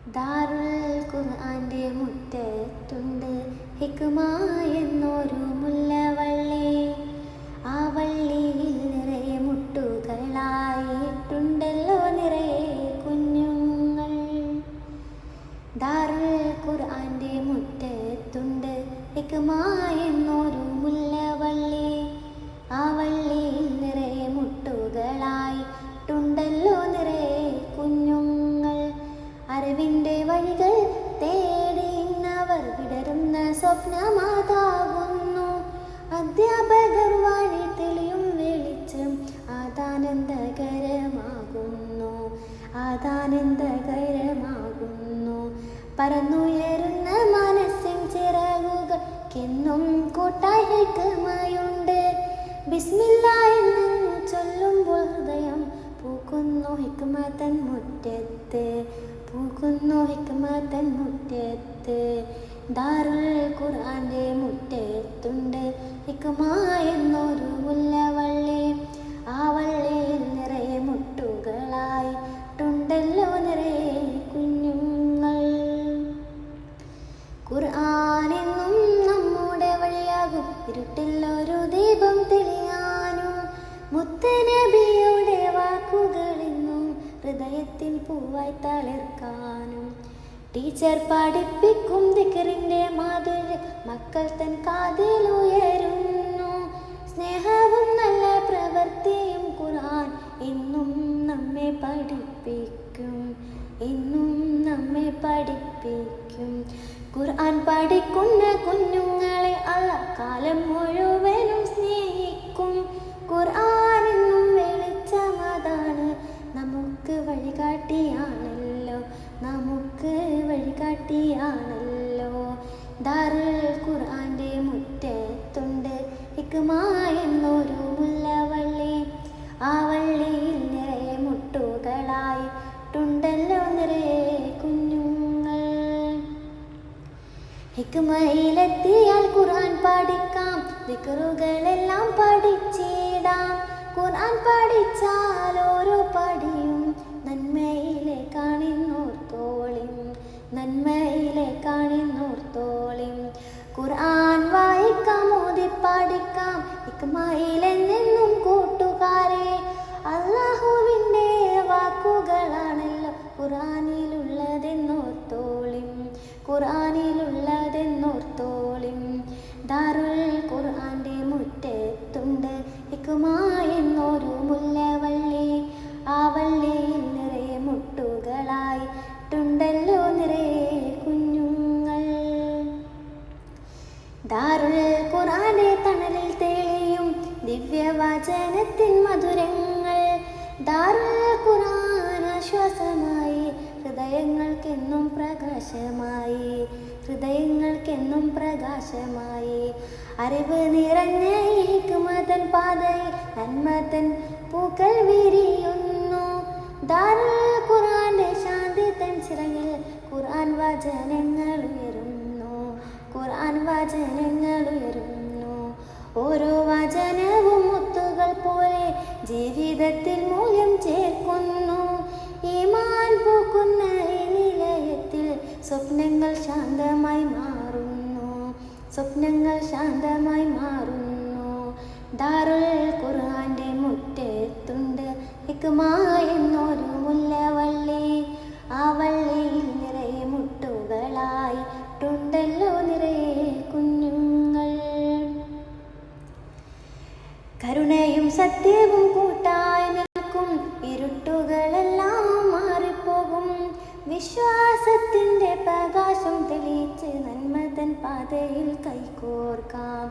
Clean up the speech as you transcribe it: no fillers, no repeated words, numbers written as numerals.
ദാറുൽ ഖുർആന്റെ മുറ്റത്തുണ്ട് ഹിക്മ എന്നൊരു മുല്ലവള്ളി. ആ വള്ളിയിൽ നിറയെ മുട്ടുകളായിട്ടുണ്ടല്ലോ നിറയെ കുഞ്ഞുങ്ങൾ. ദാറുൽ ഖുർആന്റെ മുറ്റത്തുണ്ട് ഹിക്മ എന്നൊരു മുല്ലവള്ളി. ആ വള്ളിയിൽ നിറയെ മുട്ടുകളായിട്ടുണ്ടല്ലോ നിറയെ കുഞ്ഞുങ്ങൾ. അറിവിൻ്റെ വഴികൾ തേടി ഇന്നവർ വിടരുന്ന സ്വപ്നമാതാകുന്നു. അധ്യാപകർ വഴി തെളിയും വെളിച്ചം ആദാനന്ദകരമാകുന്നു. പറന്നുയരുന്ന മനസ്സിൻ ചിറകുകൾക്കെന്നും കൂട്ടായി ഹിക്മയുണ്ട്. ബിസ്മില്ലാ എന്ന് ചൊല്ലുമ്പോൾ ഹൃദയം പൂക്കുന്നു ഹിക്മതൻ മുറ്റത്ത്. ദാറുൽ ഖുർആന്റെ മുറ്റത്തുണ്ട് ഹിക്മ എന്നൊരു മുല്ലവള്ളി. ആ വള്ളിയിൽ നിറയെ മുട്ടുകളായിട്ടുണ്ടല്ലോ നിറയെ കുഞ്ഞുങ്ങൾ. ഖുർആനെന്നും നമ്മുടെ വഴിയാകും ഇരുട്ടിലൊരു ദീപം തെളിയാനും. മുത്തുനബിയുടെ വാക്കുകളെന്നും ഹൃദയത്തിൽ പൂവായി തളിർക്കാനും. ടീച്ചർ പഠിപ്പിക്കും ദിക്റിന്റെ മാധുര്യം മക്കൾ തൻ കാതിലുയരുന്നു. സ്നേഹവും നല്ല പ്രവൃത്തിയും ഖുർആൻ എന്നും നമ്മെ പഠിപ്പിക്കും. ഖുർആൻ പഠിക്കുന്ന കുഞ്ഞുങ്ങളെ അല്ലാഹ് കാലം മുഴുവനും സ്നേഹിക്കും. ഖുർആൻ എന്നും വെളിച്ചമതാണ് നമുക്ക് വഴികാട്ടിയാണല്ലോ. ദാറുൽ ഖുർആന്റെ മുറ്റത്തുണ്ട് ഹിക്മ എന്നൊരു മുല്ലവള്ളി. ആ വള്ളിയിൽ നിറയെ മുട്ടുകളായിട്ടുണ്ടല്ലോ നിറയെ കുഞ്ഞുങ്ങൾ. ഹിക്മയിലെത്തിയാൽ ഖുർആൻ പഠിക്കാം, ദിക്റുകളെല്ലാം പഠിച്ചിടാം. ഖുർആൻ പഠിച്ചാൽ ഓരോ പടിയും നന്മയിലേക്കാണെന്നോർത്തോളിം. ഖുർആൻ വായിക്കാം, ഓതി പഠിക്കാം ഹിക്മയിലെന്നും കൂട്ടുകാരെ. അല്ലാഹുവിൻ്റെ വാക്കുകളാണല്ലോ ഖുർആനിലുള്ളതെന്നോർത്തോളിം. ദാറുൽ ഖുർആന്റെ മുറ്റത്തുണ്ട് ഹിക്മ എന്നൊരു മുല്ലവള്ളി. ആ വള്ളിയിൽ നിറയെ മുട്ടുകളായിട്ടുണ്ടല്ലോ നിറയെ കുഞ്ഞുങ്ങൾ. ദാറുൽ ഖുർആന്റെ തണലിൽ തെളിയും ദിവ്യവചനത്തിൻ മധുരങ്ങൾ. ദാറുൽ ഖുർആൻ ആശ്വാസമായി ഹൃദയങ്ങൾക്കെന്നും പ്രകാശമായി. അറിവ് നിറഞ്ഞ ഈ ഹിക്മതൻ പാതയിൽ നന്മതൻ പൂക്കൾ വിരിയുന്നു. ദാറുൽ ഖുർആന്റെ ശാന്തി തൻ ചിറകിൽ ഖുർആൻ വചനങ്ങൾ ഉയരുന്നു. ഓരോ വചനവും മുത്തുകൾ പോലെ ജീവിതത്തിൽ മൂല്യം ചേർക്കുന്നു. ഈമാൻ പൂക്കുന്ന ഈ നിലയത്തിൽ സ്വപ്നങ്ങൾ ശാന്തമായി മാറുന്നു. ദാറുൽ ഖുർആന്റെ മുറ്റത്തുണ്ട് ഹിക്മ എന്നൊരു മുല്ലവള്ളി. ആ വള്ളിയിൽ നിറയെ മുട്ടുകളായിട്ടുണ്ടല്ലോ നിറയെ കുഞ്ഞുങ്ങൾ. കരുണയും സത്യവും കൂട്ടായി നിൽക്കും, ഇരുട്ടുകളെല്ലാം മാറിപ്പോകും. വിശ്വാസത്തിൻ്റെ പ്രകാശം തെളിയിച്ച് നന്മതൻ പാതയിൽ കൈകോർക്കാം.